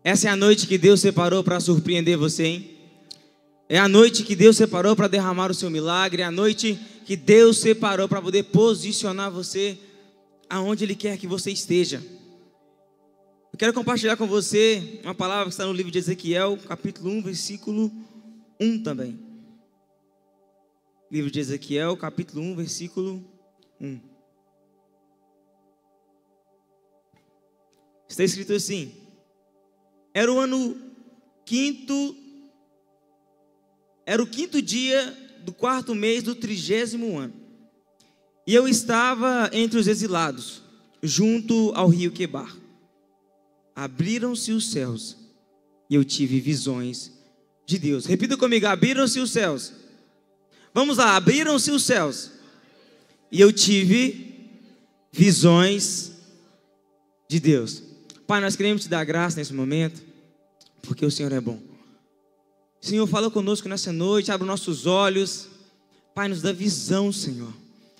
Essa é a noite que Deus separou para surpreender você, hein? É a noite que Deus separou para derramar o seu milagre. É a noite que Deus separou para poder posicionar você aonde Ele quer que você esteja. Eu quero compartilhar com você uma palavra que está no livro de Ezequiel, capítulo 1, versículo 1 também. Livro de Ezequiel, capítulo 1, versículo 1. Está escrito assim: era o quinto dia do quarto mês do 30º ano. E eu estava entre os exilados, junto ao rio Quebar. Abriram-se os céus, e eu tive visões de Deus. Repita comigo: abriram-se os céus. Vamos lá, abriram-se os céus, e eu tive visões de Deus. Pai, nós queremos te dar graça nesse momento, porque o Senhor é bom. Senhor, fala conosco nessa noite, abre nossos olhos. Pai, nos dá visão, Senhor.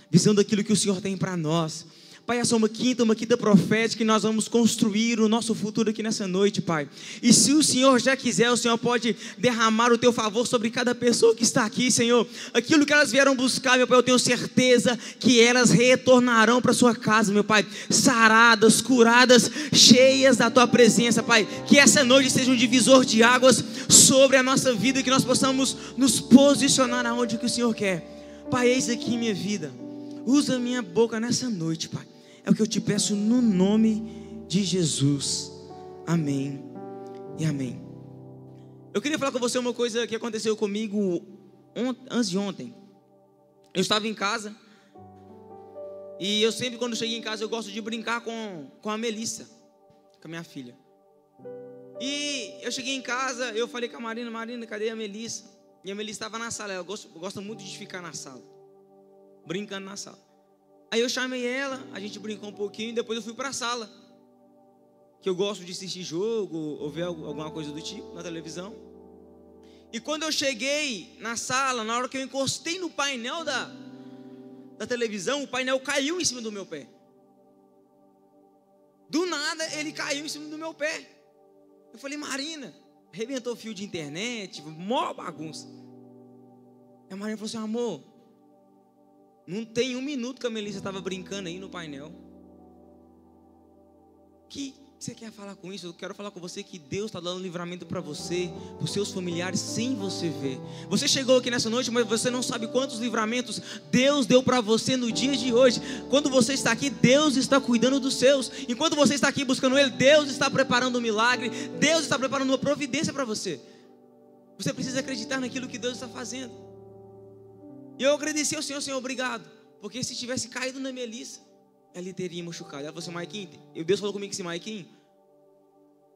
Visão daquilo que o Senhor tem para nós. Pai, essa é uma quinta profética que nós vamos construir o nosso futuro aqui nessa noite, Pai. E se o Senhor já quiser, o Senhor pode derramar o teu favor sobre cada pessoa que está aqui, Senhor. Aquilo que elas vieram buscar, meu Pai, eu tenho certeza que elas retornarão para sua casa, meu Pai, saradas, curadas, cheias da tua presença, Pai. Que essa noite seja um divisor de águas sobre a nossa vida e que nós possamos nos posicionar aonde que o Senhor quer. Pai, eis aqui minha vida. Usa minha boca nessa noite, Pai. É o que eu te peço no nome de Jesus. Amém e amém. Eu queria falar com você uma coisa que aconteceu comigo antes de ontem. Eu estava em casa. E eu sempre, quando cheguei em casa, eu gosto de brincar com a Melissa, com a minha filha. E eu cheguei em casa, eu falei com a Marina: Marina, cadê a Melissa? E a Melissa estava na sala. Ela gosta muito de ficar na sala, brincando na sala. Aí eu chamei ela, a gente brincou um pouquinho e depois eu fui para a sala, que eu gosto de assistir jogo ou ver alguma coisa do tipo na televisão. E quando eu cheguei na sala, na hora que eu encostei no painel da televisão, o painel caiu em cima do meu pé. Do nada ele caiu em cima do meu pé. Eu falei: Marina, arrebentou o fio de internet, mó bagunça. E a Marina falou assim: amor, não tem um minuto que a Melissa estava brincando aí no painel. O que você quer falar com isso? Eu quero falar com você que Deus está dando livramento para você, para os seus familiares, sem você ver. Você chegou aqui nessa noite, mas você não sabe quantos livramentos Deus deu para você no dia de hoje. Quando você está aqui, Deus está cuidando dos seus. Enquanto você está aqui buscando Ele, Deus está preparando um milagre. Deus está preparando uma providência para você. Você precisa acreditar naquilo que Deus está fazendo. E eu agradeci ao Senhor: Senhor, obrigado. Porque se tivesse caído na Melissa, ela teria machucado. Ela falou assim: Maiquinho, Deus falou comigo assim: Maiquinho,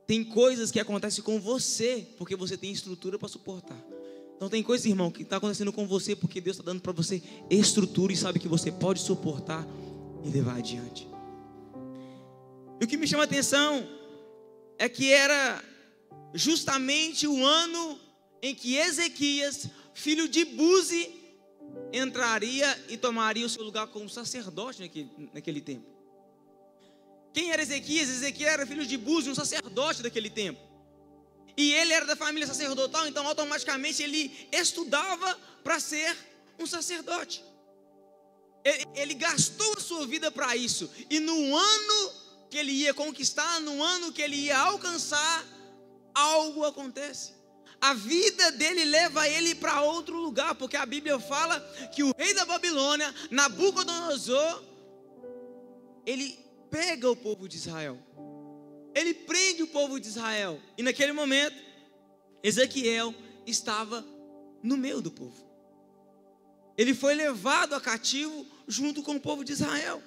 tem coisas que acontecem com você porque você tem estrutura para suportar. Então tem coisas, irmão, que está acontecendo com você porque Deus está dando para você estrutura e sabe que você pode suportar e levar adiante. E o que me chama a atenção é que era justamente o ano em que Ezequias, filho de Buzi, entraria e tomaria o seu lugar como sacerdote naquele tempo. Quem era Ezequias? Ezequias era filho de Buzi, um sacerdote daquele tempo. E ele era da família sacerdotal, então automaticamente ele estudava para ser um sacerdote. Ele gastou a sua vida para isso. E no ano que ele ia conquistar, no ano que ele ia alcançar, algo acontece. A vida dele leva ele para outro lugar, porque a Bíblia fala que o rei da Babilônia, Nabucodonosor, ele pega o povo de Israel, ele prende o povo de Israel. E naquele momento, Ezequiel estava no meio do povo. Ele foi levado a cativo junto com o povo de Israel.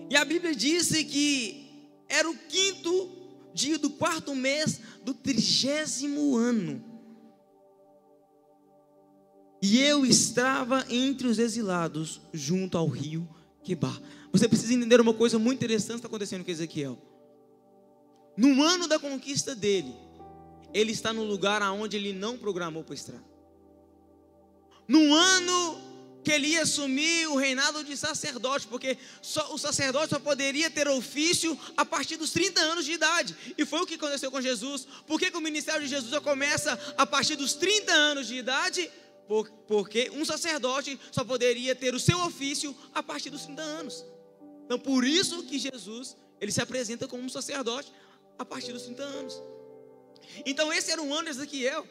E a Bíblia disse que era o quinto dia do quarto mês do 30º ano. E eu estava entre os exilados junto ao rio Quebar. Você precisa entender uma coisa muito interessante que está acontecendo com Ezequiel. No ano da conquista dele, ele está no lugar aonde ele não programou para estar. No ano que ele ia assumir o reinado de sacerdote, porque o sacerdote só poderia ter ofício a partir dos 30 anos de idade. E foi o que aconteceu com Jesus. Por que o ministério de Jesus só começa a partir dos 30 anos de idade? Porque um sacerdote só poderia ter o seu ofício a partir dos 30 anos. Então por isso que Jesus, ele se apresenta como um sacerdote a partir dos 30 anos. Então esse era o ano de Ezequiel.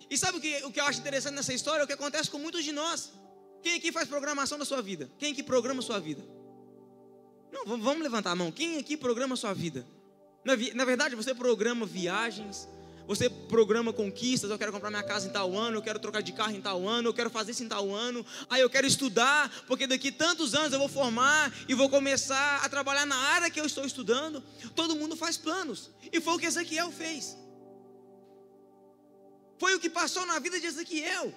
E sabe o que eu acho interessante nessa história? É o que acontece com muitos de nós. Quem aqui faz programação da sua vida? Quem aqui programa a sua vida? Não, vamos levantar a mão. Quem aqui programa a sua vida? Na verdade, você programa viagens, você programa conquistas. Eu quero comprar minha casa em tal ano, eu quero trocar de carro em tal ano, eu quero fazer isso em tal ano. Aí eu quero estudar, porque daqui tantos anos eu vou formar e vou começar a trabalhar na área que eu estou estudando. Todo mundo faz planos. E foi o que Ezequiel fez. Foi o que passou na vida de Ezequiel.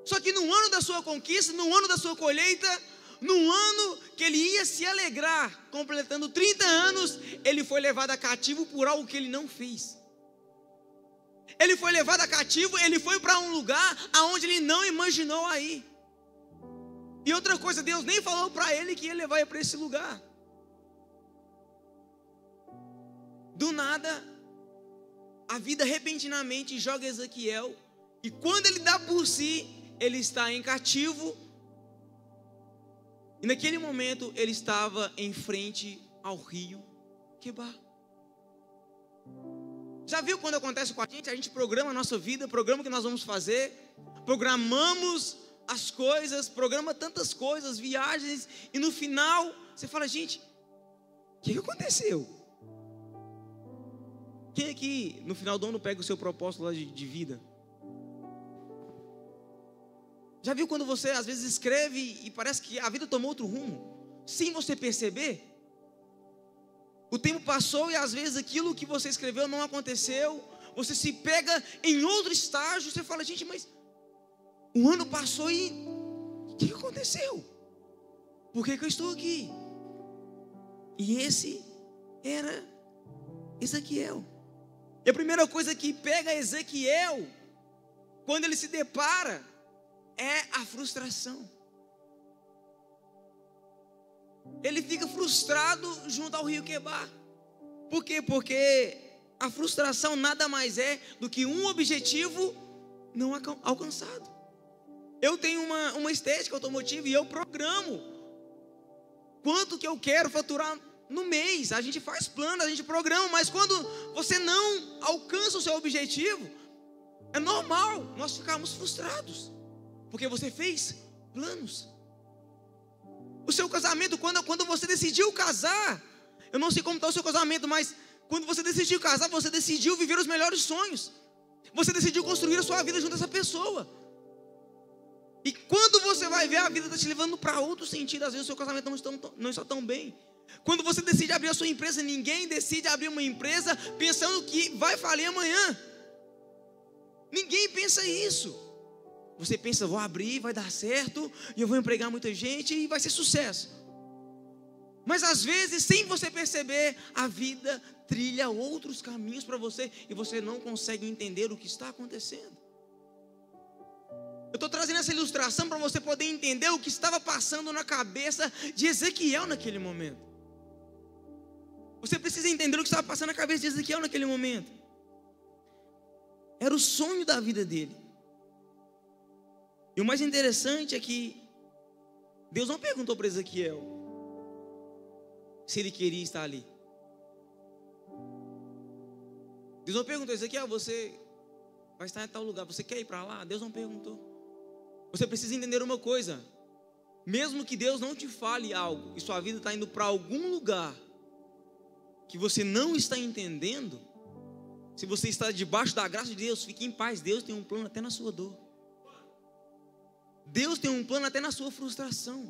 Só que no ano da sua conquista, no ano da sua colheita, no ano que ele ia se alegrar, completando 30 anos, ele foi levado a cativo por algo que ele não fez. Ele foi levado a cativo, ele foi para um lugar aonde ele não imaginou a ir. E outra coisa, Deus nem falou para ele que ia levar ele para esse lugar. Do nada, a vida repentinamente joga Ezequiel, e quando ele dá por si, ele está em cativo. E naquele momento ele estava em frente ao rio Quebar. Já viu quando acontece com a gente? A gente programa a nossa vida, programa o que nós vamos fazer, programamos as coisas, programa tantas coisas, viagens, e no final você fala, gente, o que aconteceu? Quem aqui no final do ano pega o seu propósito lá de vida? Já viu quando você às vezes escreve e parece que a vida tomou outro rumo, sem você perceber? O tempo passou e às vezes aquilo que você escreveu não aconteceu. Você se pega em outro estágio. Você fala, gente, mas o ano passou e o que aconteceu? Por que eu estou aqui? E esse era Ezequiel. E a primeira coisa que pega Ezequiel, quando ele se depara, é a frustração. Ele fica frustrado junto ao rio Quebar. Por quê? Porque a frustração nada mais é do que um objetivo não alcançado. Eu tenho uma estética automotiva e eu programo quanto que eu quero faturar no mês. A gente faz plano, a gente programa, mas quando você não alcança o seu objetivo, é normal nós ficarmos frustrados, porque você fez planos. O seu casamento, quando você decidiu casar, eu não sei como está o seu casamento, mas quando você decidiu casar, você decidiu viver os melhores sonhos. Você decidiu construir a sua vida junto a essa pessoa. E quando você vai ver, a vida está te levando para outro sentido. Às vezes o seu casamento não está tão bem. Quando você decide abrir a sua empresa, ninguém decide abrir uma empresa pensando que vai falir amanhã. Ninguém pensa isso. Você pensa, vou abrir, vai dar certo, e eu vou empregar muita gente e vai ser sucesso. Mas às vezes, sem você perceber, a vida trilha outros caminhos para você e você não consegue entender o que está acontecendo. Eu estou trazendo essa ilustração para você poder entender o que estava passando na cabeça de Ezequiel naquele momento. Você precisa entender o que estava passando na cabeça de Ezequiel naquele momento. Era o sonho da vida dele. E o mais interessante é que Deus não perguntou para Ezequiel se ele queria estar ali. Deus não perguntou, Ezequiel, você vai estar em tal lugar, você quer ir para lá? Deus não perguntou. Você precisa entender uma coisa: mesmo que Deus não te fale algo e sua vida está indo para algum lugar que você não está entendendo, se você está debaixo da graça de Deus, fique em paz. Deus tem um plano até na sua dor. Deus tem um plano até na sua frustração.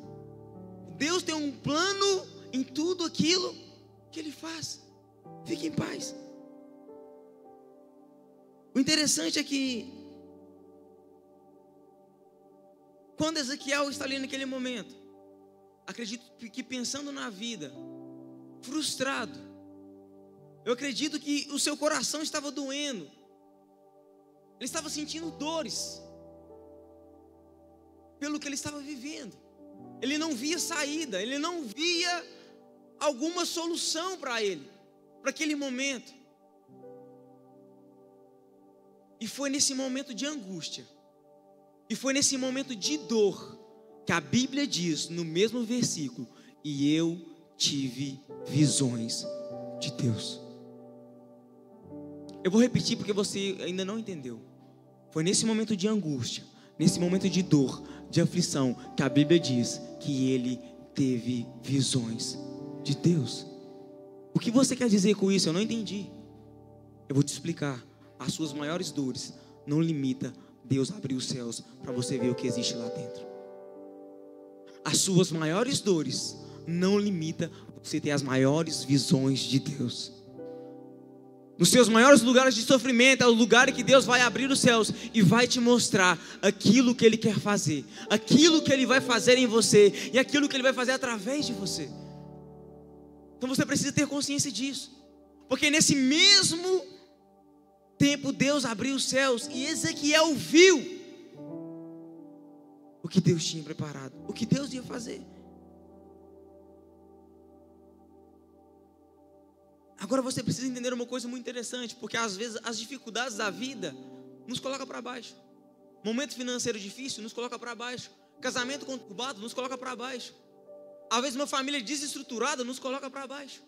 Deus tem um plano em tudo aquilo que Ele faz. Fique em paz. O interessante é que quando Ezequiel está ali naquele momento, acredito que pensando na vida, frustrado, eu acredito que o seu coração estava doendo. Ele estava sentindo dores. pelo que ele estava vivendo. Ele não via saída, ele não via alguma solução para ele, para aquele momento. E foi nesse momento de angústia, e foi nesse momento de dor, que a Bíblia diz no mesmo versículo: e eu tive visões de Deus. Eu vou repetir porque você ainda não entendeu. Foi nesse momento de angústia, nesse momento de dor, de aflição, que a Bíblia diz que ele teve visões de Deus. O que você quer dizer com isso? Eu não entendi. Eu vou te explicar. As suas maiores dores não limita Deus abrir os céus para você ver o que existe lá dentro. As suas maiores dores não limita você ter as maiores visões de Deus. Nos seus maiores lugares de sofrimento é o lugar em que Deus vai abrir os céus e vai te mostrar aquilo que Ele quer fazer, aquilo que Ele vai fazer em você e aquilo que Ele vai fazer através de você. Então você precisa ter consciência disso, porque nesse mesmo tempo Deus abriu os céus e Ezequiel viu o que Deus tinha preparado, o que Deus ia fazer. Agora você precisa entender uma coisa muito interessante, porque às vezes as dificuldades da vida nos colocam para baixo. Momento financeiro difícil nos coloca para baixo. Casamento conturbado nos coloca para baixo. Às vezes uma família desestruturada nos coloca para baixo.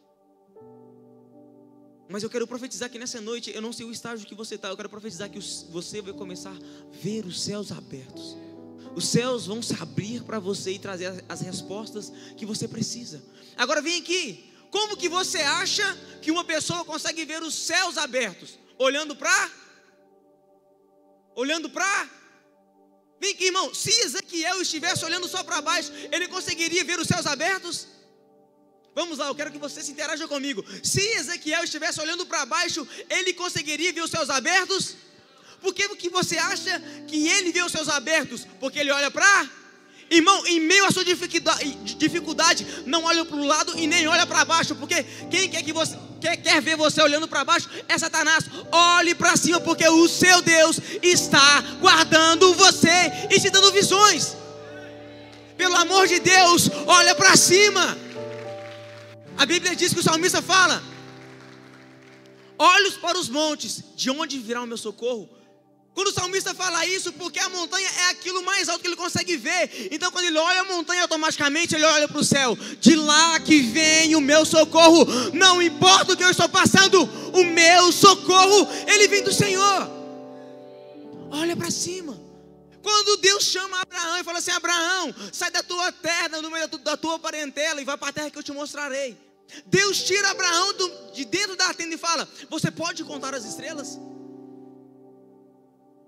Mas eu quero profetizar que nessa noite, eu não sei o estágio que você está, eu quero profetizar que você vai começar a ver os céus abertos. Os céus vão se abrir para você e trazer as respostas que você precisa. Agora vem aqui. Como que você acha que uma pessoa consegue ver os céus abertos? Olhando para? Vem aqui, irmão. Se Ezequiel estivesse olhando só para baixo, ele conseguiria ver os céus abertos? Vamos lá, eu quero que você se interaja comigo. Se Ezequiel estivesse olhando para baixo, ele conseguiria ver os céus abertos? Por que você acha que ele vê os céus abertos? Porque ele olha para? Irmão, em meio à sua dificuldade, não olha para o lado e nem olha para baixo, porque quem quer ver você olhando para baixo é Satanás. Olhe para cima, porque o seu Deus está guardando você e te dando visões. Pelo amor de Deus, olha para cima. A Bíblia diz que o salmista fala: olhos para os montes, de onde virá o meu socorro? Quando o salmista fala isso, porque a montanha é aquilo mais alto que ele consegue ver. Então quando ele olha a montanha, automaticamente ele olha para o céu. De lá que vem o meu socorro. Não importa o que eu estou passando, o meu socorro, ele vem do Senhor. Olha para cima. Quando Deus chama Abraão e fala assim: Abraão, sai da tua terra, no meio da tua parentela, e vai para a terra que eu te mostrarei. Deus tira Abraão de dentro da tenda e fala: você pode contar as estrelas?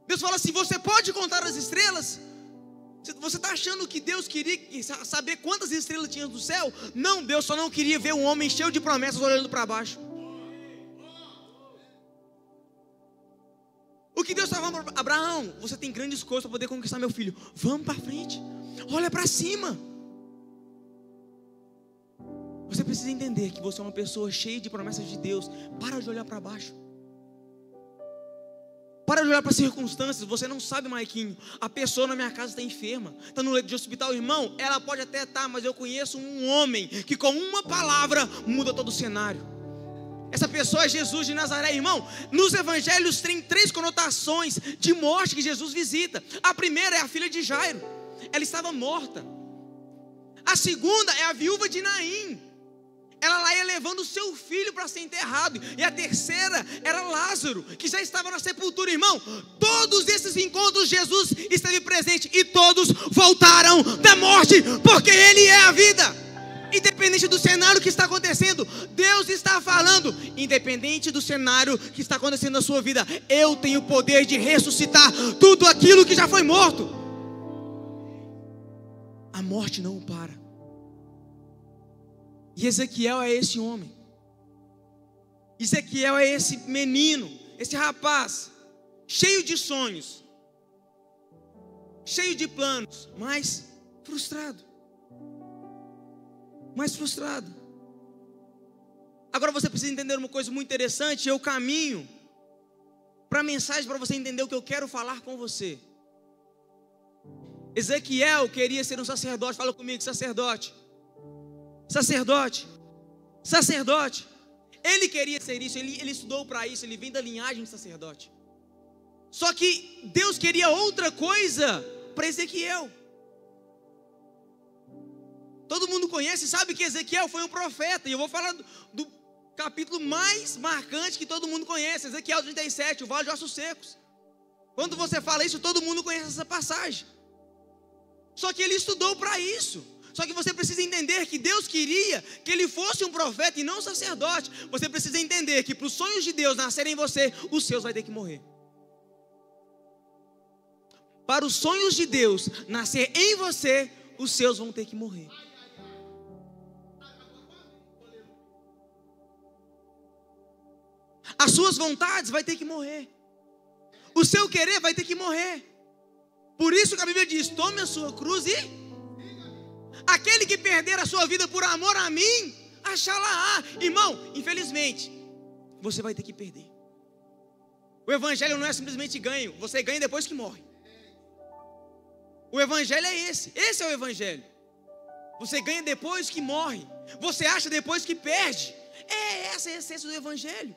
Deus fala assim: você pode contar as estrelas? Você está achando que Deus queria saber quantas estrelas tinha no céu? Não, Deus só não queria ver um homem cheio de promessas olhando para baixo. O que Deus estava falando para Abraão: você tem grandes coisas para poder conquistar meu filho. Vamos para frente, olha para cima. Você precisa entender que você é uma pessoa cheia de promessas de Deus. Para de olhar para baixo. Para de olhar para as circunstâncias. Você não sabe, Maiquinho, a pessoa na minha casa está enferma, está no leito de hospital. Irmão, ela pode até estar, mas eu conheço um homem que com uma palavra muda todo o cenário. Essa pessoa é Jesus de Nazaré. Irmão, nos evangelhos tem 3 conotações de morte que Jesus visita. A primeira é a filha de Jairo. Ela estava morta. A segunda é a viúva de Naim. Ela lá ia levando o seu filho para ser enterrado. E a terceira era Lázaro, que já estava na sepultura. Irmão, todos esses encontros Jesus esteve presente, e todos voltaram da morte, porque Ele é a vida. Independente do cenário que está acontecendo, Deus está falando: independente do cenário que está acontecendo na sua vida, eu tenho o poder de ressuscitar tudo aquilo que já foi morto. A morte não o para. E Ezequiel é esse homem. Ezequiel é esse menino, esse rapaz, cheio de sonhos, cheio de planos, mas frustrado. Agora você precisa entender uma coisa muito interessante. Eu caminho para a mensagem, para você entender o que eu quero falar com você. Ezequiel queria ser um sacerdote. Fala comigo, sacerdote. Sacerdote. Sacerdote. Ele queria ser isso, ele estudou para isso, ele vem da linhagem de sacerdote. Só que Deus queria outra coisa para Ezequiel. Todo mundo conhece, sabe que Ezequiel foi um profeta. E eu vou falar do capítulo mais marcante que todo mundo conhece, Ezequiel 37, o Vale de Ossos Secos. Quando você fala isso, todo mundo conhece essa passagem. Só que ele estudou para isso. Só que você precisa entender que Deus queria que ele fosse um profeta e não um sacerdote. Você precisa entender que para os sonhos de Deus nascerem em você, os seus vai ter que morrer. Para os sonhos de Deus nascer em você, os seus vão ter que morrer. As suas vontades vai ter que morrer. O seu querer vai ter que morrer. Por isso que a Bíblia diz: tome a sua cruz e... aquele que perder a sua vida por amor a mim, achá-la-á. Irmão, infelizmente, você vai ter que perder. O evangelho não é simplesmente ganho. Você ganha depois que morre. O evangelho é esse. Esse é o evangelho. Você ganha depois que morre. Você acha depois que perde. Essa é a essência do evangelho.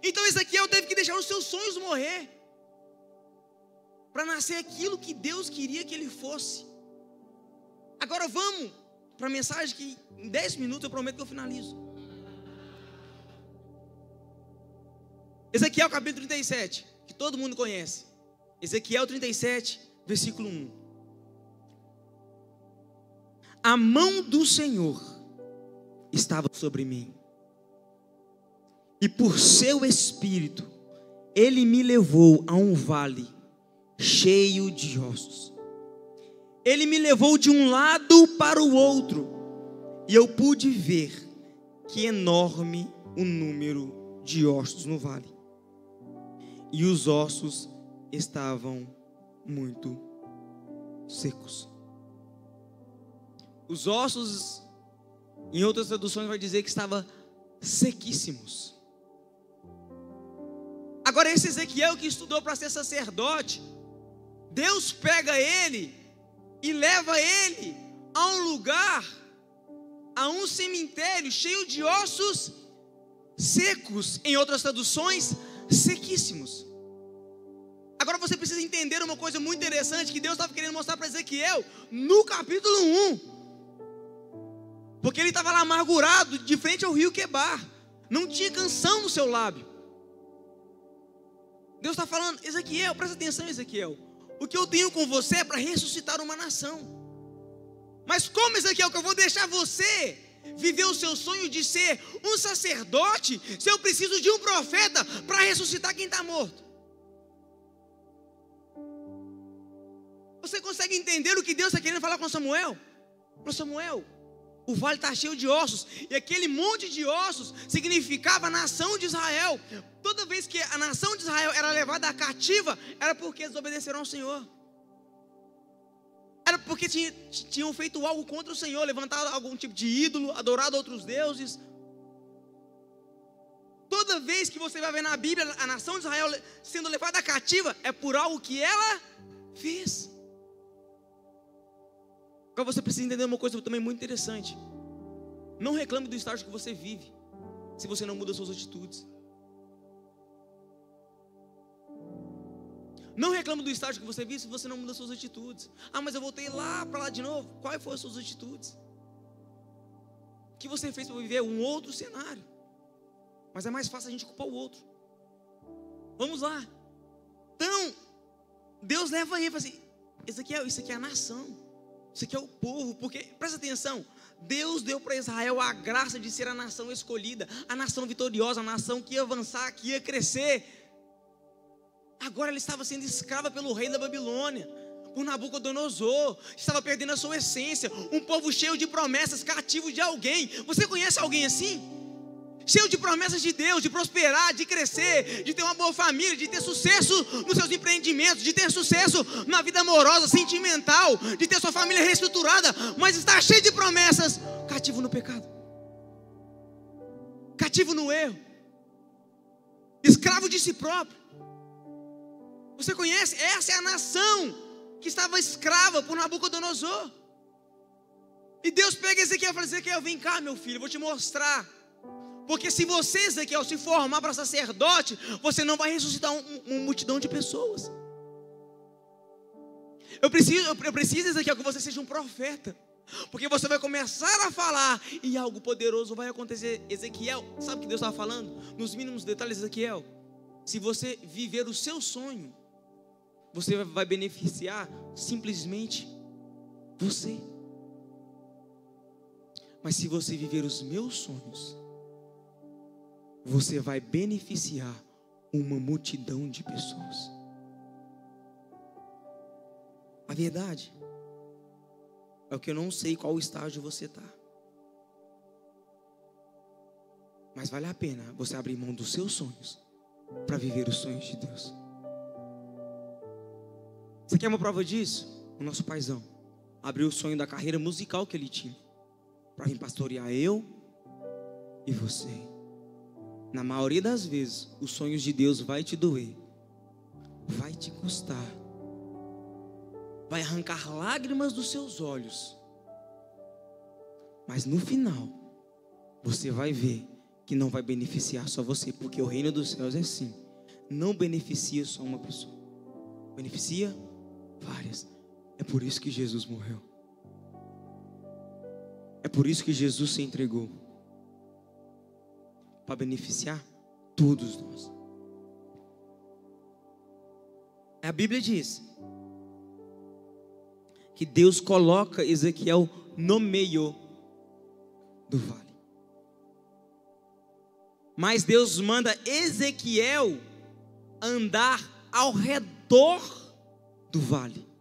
Então Ezequiel teve que deixar os seus sonhos morrer para nascer aquilo que Deus queria que ele fosse. Agora vamos para a mensagem que em 10 minutos eu prometo que eu finalizo. Ezequiel capítulo 37, que todo mundo conhece. Ezequiel 37, versículo 1. A mão do Senhor estava sobre mim, e por seu espírito ele me levou a um vale cheio de ossos. Ele me levou de um lado para o outro, e eu pude ver que enorme o número de ossos no vale, e os ossos estavam muito secos. Os ossos, em outras traduções vai dizer que estavam sequíssimos. Agora esse Ezequiel que estudou para ser sacerdote, Deus pega ele e leva ele a um lugar, a um cemitério cheio de ossos secos, em outras traduções, sequíssimos. Agora você precisa entender uma coisa muito interessante que Deus estava querendo mostrar para Ezequiel no capítulo 1. Porque ele estava lá amargurado de frente ao rio Quebar, não tinha canção no seu lábio. Deus está falando: Ezequiel, presta atenção, Ezequiel, o que eu tenho com você é para ressuscitar uma nação. Mas como, Ezequiel, que eu vou deixar você viver o seu sonho de ser um sacerdote, se eu preciso de um profeta para ressuscitar quem está morto? Você consegue entender o que Deus está querendo falar com Samuel? Para Samuel, o vale está cheio de ossos, e aquele monte de ossos significava a nação de Israel. Toda vez que a nação de Israel era levada cativa, era porque eles obedeceram ao Senhor. Era porque tinham feito algo contra o Senhor, levantado algum tipo de ídolo, adorado outros deuses. Toda vez que você vai ver na Bíblia a nação de Israel sendo levada cativa, é por algo que ela fez. Agora você precisa entender uma coisa também muito interessante. Não reclame do estágio que você vive, se você não muda suas atitudes. Não reclame do estágio que você vive se você não muda suas atitudes. Ah, mas eu voltei lá para lá de novo. Quais foram as suas atitudes? O que você fez para viver um outro cenário? Mas é mais fácil a gente culpar o outro. Vamos lá. Então, Deus leva ele e fala assim: isso aqui é a nação, isso aqui é o povo. Porque, presta atenção, Deus deu para Israel a graça de ser a nação escolhida, a nação vitoriosa, a nação que ia avançar, que ia crescer. Agora ela estava sendo escrava pelo rei da Babilônia, por Nabucodonosor, estava perdendo a sua essência. Um povo cheio de promessas, cativo de alguém. Você conhece alguém assim? Cheio de promessas de Deus, de prosperar, de crescer, de ter uma boa família, de ter sucesso nos seus empreendimentos, de ter sucesso na vida amorosa, sentimental, de ter sua família reestruturada, mas está cheio de promessas, cativo no pecado, cativo no erro, escravo de si próprio. Você conhece? Essa é a nação que estava escrava por Nabucodonosor. E Deus pega Ezequiel e fala: Ezequiel, vem cá, meu filho, eu vou te mostrar. Porque se você, Ezequiel, se formar para sacerdote, você não vai ressuscitar uma multidão de pessoas. Eu preciso, Ezequiel, que você seja um profeta. Porque você vai começar a falar e algo poderoso vai acontecer. Ezequiel, sabe o que Deus estava falando? Nos mínimos detalhes, Ezequiel, se você viver o seu sonho, você vai beneficiar simplesmente você. Mas se você viver os meus sonhos, você vai beneficiar uma multidão de pessoas. A verdade é que eu não sei qual estágio você está, mas vale a pena você abrir mão dos seus sonhos para viver os sonhos de Deus. Você quer uma prova disso? O nosso paizão abriu o sonho da carreira musical que ele tinha para vir pastorear eu e você. Na maioria das vezes, os sonhos de Deus vai te doer, vai te custar, vai arrancar lágrimas dos seus olhos, mas no final, você vai ver que não vai beneficiar só você, porque o reino dos céus é assim, não beneficia só uma pessoa, beneficia várias. É por isso que Jesus morreu, é por isso que Jesus se entregou, para beneficiar todos nós. A Bíblia diz que Deus coloca Ezequiel no meio do vale, mas Deus manda Ezequiel andar ao redor do vale.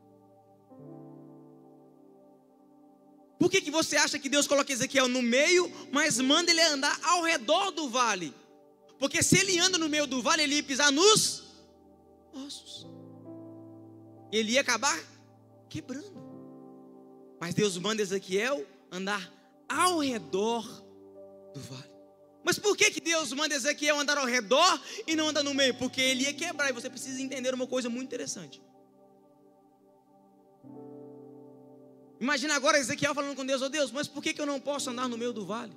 Por que você acha que Deus coloca Ezequiel no meio, mas manda ele andar ao redor do vale? Porque se ele anda no meio do vale, ele ia pisar nos ossos, ele ia acabar quebrando. Mas Deus manda Ezequiel andar ao redor do vale. Mas por que Deus manda Ezequiel andar ao redor e não andar no meio? Porque ele ia quebrar. E você precisa entender uma coisa muito interessante. Imagina agora Ezequiel falando com Deus: ó Deus, mas por que eu não posso andar no meio do vale?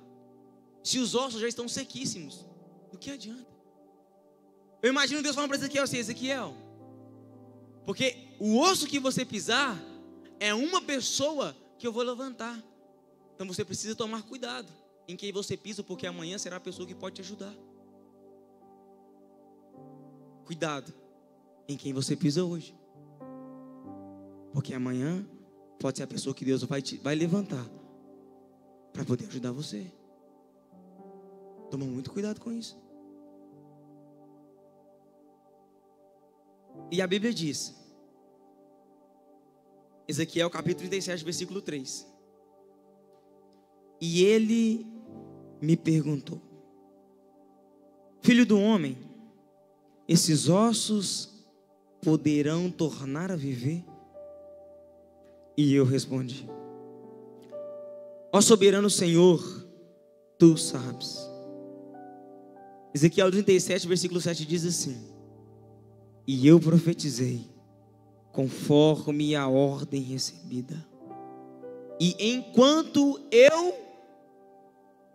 Se os ossos já estão sequíssimos, do que adianta? Eu imagino Deus falando para Ezequiel assim: Ezequiel, porque o osso que você pisar é uma pessoa que eu vou levantar. Então você precisa tomar cuidado em quem você pisa, porque amanhã será a pessoa que pode te ajudar. Cuidado em quem você pisa hoje, porque amanhã pode ser a pessoa que Deus vai levantar para poder ajudar você. Toma muito cuidado com isso. E a Bíblia diz, Ezequiel capítulo 37, versículo 3: e ele me perguntou: filho do homem, esses ossos poderão tornar a viver? E eu respondi: ó soberano Senhor, tu sabes. Ezequiel 37, versículo 7 diz assim: e eu profetizei conforme a ordem recebida. E enquanto eu,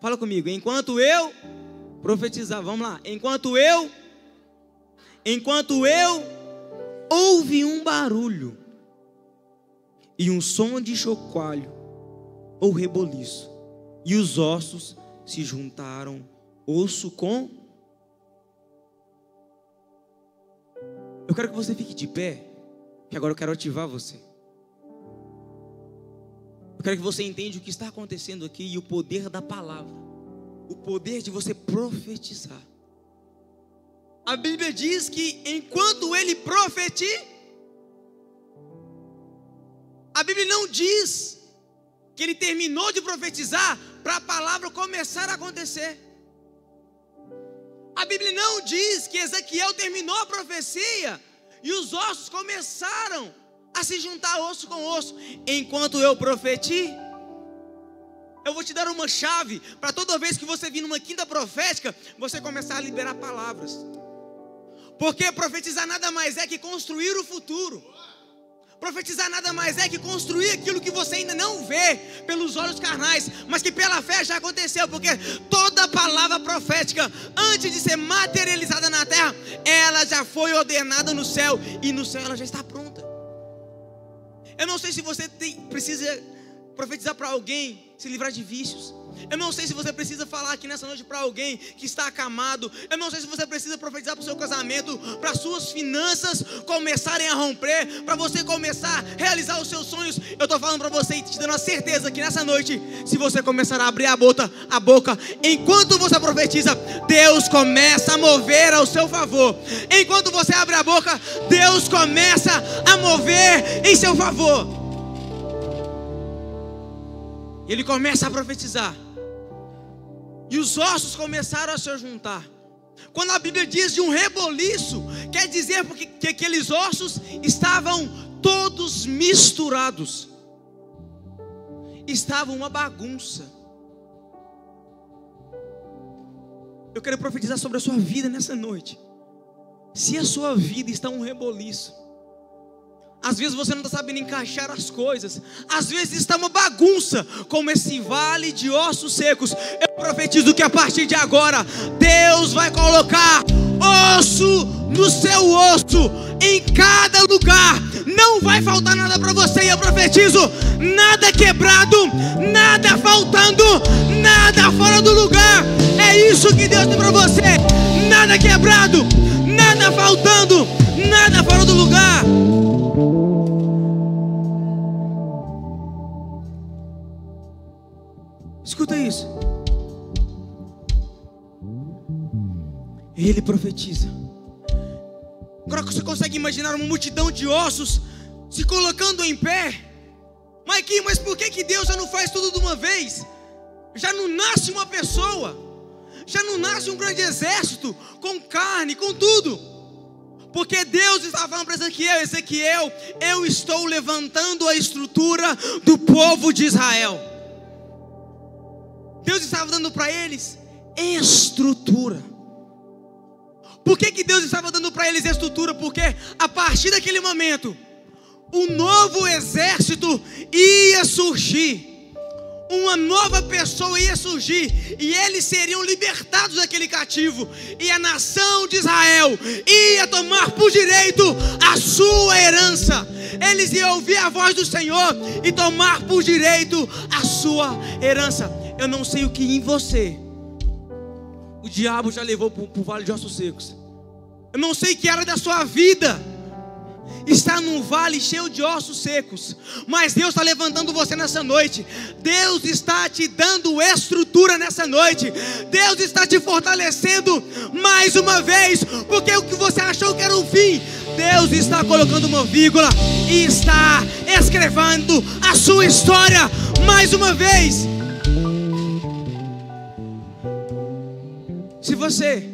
fala comigo, enquanto eu profetizava, vamos lá, enquanto eu ouvi um barulho e um som de chocalho ou reboliço, e os ossos se juntaram, osso com... Eu quero que você fique de pé, que agora eu quero ativar você. Eu quero que você entenda o que está acontecendo aqui e o poder da palavra, o poder de você profetizar. A Bíblia diz que enquanto ele profetiza, a Bíblia não diz que ele terminou de profetizar para a palavra começar a acontecer. A Bíblia não diz que Ezequiel terminou a profecia e os ossos começaram a se juntar osso com osso. Enquanto eu profetizo, eu vou te dar uma chave para toda vez que você vir numa quinta profética, você começar a liberar palavras. Porque profetizar nada mais é que construir o futuro. Profetizar nada mais é que construir aquilo que você ainda não vê pelos olhos carnais, mas que pela fé já aconteceu, porque toda palavra profética, antes de ser materializada na terra, ela já foi ordenada no céu, e no céu ela já está pronta. Eu não sei se você precisa profetizar para alguém se livrar de vícios. Eu não sei se você precisa falar aqui nessa noite para alguém que está acamado. Eu não sei se você precisa profetizar para o seu casamento, para suas finanças começarem a romper, para você começar a realizar os seus sonhos. Eu estou falando para você e te dando a certeza que nessa noite, se você começar a abrir a boca, enquanto você profetiza, Deus começa a mover ao seu favor. Enquanto você abre a boca, Deus começa a mover em seu favor. Ele começa a profetizar, e os ossos começaram a se juntar. Quando a Bíblia diz de um reboliço, quer dizer que aqueles ossos estavam todos misturados, estava uma bagunça. Eu quero profetizar sobre a sua vida nessa noite. Se a sua vida está um reboliço, às vezes você não está sabendo encaixar as coisas, às vezes está uma bagunça, como esse vale de ossos secos. Eu profetizo que a partir de agora, Deus vai colocar osso no seu osso, em cada lugar. Não vai faltar nada para você, e eu profetizo: nada quebrado, nada faltando, nada fora do lugar. É isso que Deus tem para você. Nada quebrado, nada faltando, nada fora do lugar. Escuta isso. Ele profetiza. Agora você consegue imaginar uma multidão de ossos se colocando em pé? Maiquinho, mas por que Deus já não faz tudo de uma vez? Já não nasce uma pessoa, já não nasce um grande exército, com carne, com tudo. Porque Deus estava falando para Ezequiel, eu estou levantando a estrutura do povo de Israel. Deus estava dando para eles estrutura. Por que Deus estava dando para eles estrutura? Porque a partir daquele momento, um novo exército ia surgir, uma nova pessoa ia surgir, e eles seriam libertados daquele cativo, e a nação de Israel ia tomar por direito a sua herança. Eles iam ouvir a voz do Senhor e tomar por direito a sua herança. Eu não sei o que em você o diabo já levou para o vale de ossos secos. Eu não sei que área da sua vida está num vale cheio de ossos secos, mas Deus está levantando você nessa noite. Deus está te dando estrutura nessa noite. Deus está te fortalecendo mais uma vez, porque o que você achou que era o fim, Deus está colocando uma vírgula e está escrevendo a sua história mais uma vez. Se você,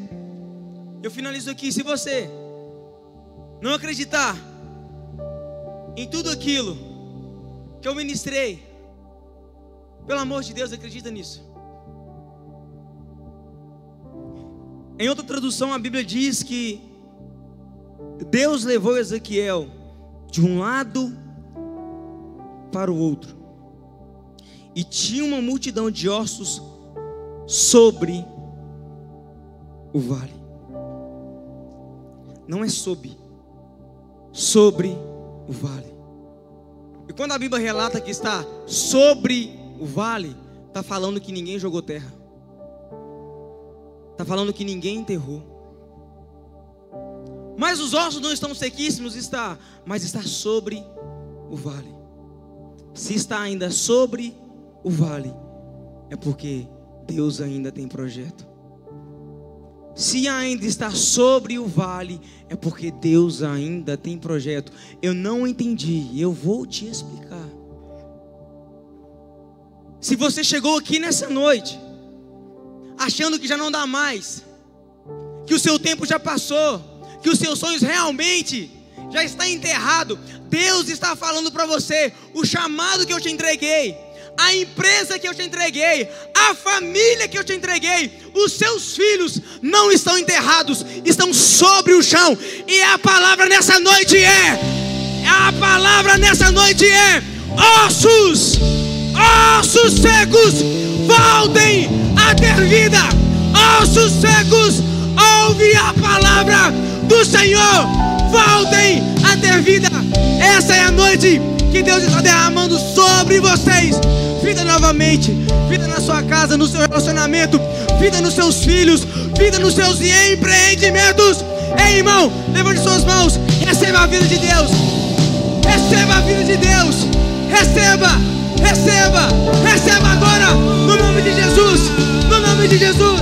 eu finalizo aqui, se você não acreditar em tudo aquilo que eu ministrei, pelo amor de Deus, acredita nisso. Em outra tradução, a Bíblia diz que Deus levou Ezequiel de um lado para o outro, e tinha uma multidão de ossos sobre o vale. Não é sobre o vale. E quando a Bíblia relata que está sobre o vale, está falando que ninguém jogou terra, está falando que ninguém enterrou. Mas os ossos não estão sequíssimos, mas está sobre o vale. Se está ainda sobre o vale, é porque Deus ainda tem projeto. Se ainda está sobre o vale, é porque Deus ainda tem projeto. Eu não entendi, eu vou te explicar. Se você chegou aqui nessa noite achando que já não dá mais, que o seu tempo já passou, que os seus sonhos realmente já estão enterrados, Deus está falando para você: o chamado que eu te entreguei, a empresa que eu te entreguei, a família que eu te entreguei, os seus filhos não estão enterrados, estão sobre o chão. E a palavra nessa noite A palavra nessa noite é: ossos secos, voltem a ter vida. Ossos secos, ouve a palavra do Senhor, voltem a ter vida. Essa é a noite que Deus está derramando sobre vocês vida novamente, vida na sua casa, no seu relacionamento, vida nos seus filhos, vida nos seus empreendimentos. Ei, irmão, levante suas mãos, receba a vida de Deus, receba a vida de Deus, receba agora, no nome de Jesus, no nome de Jesus.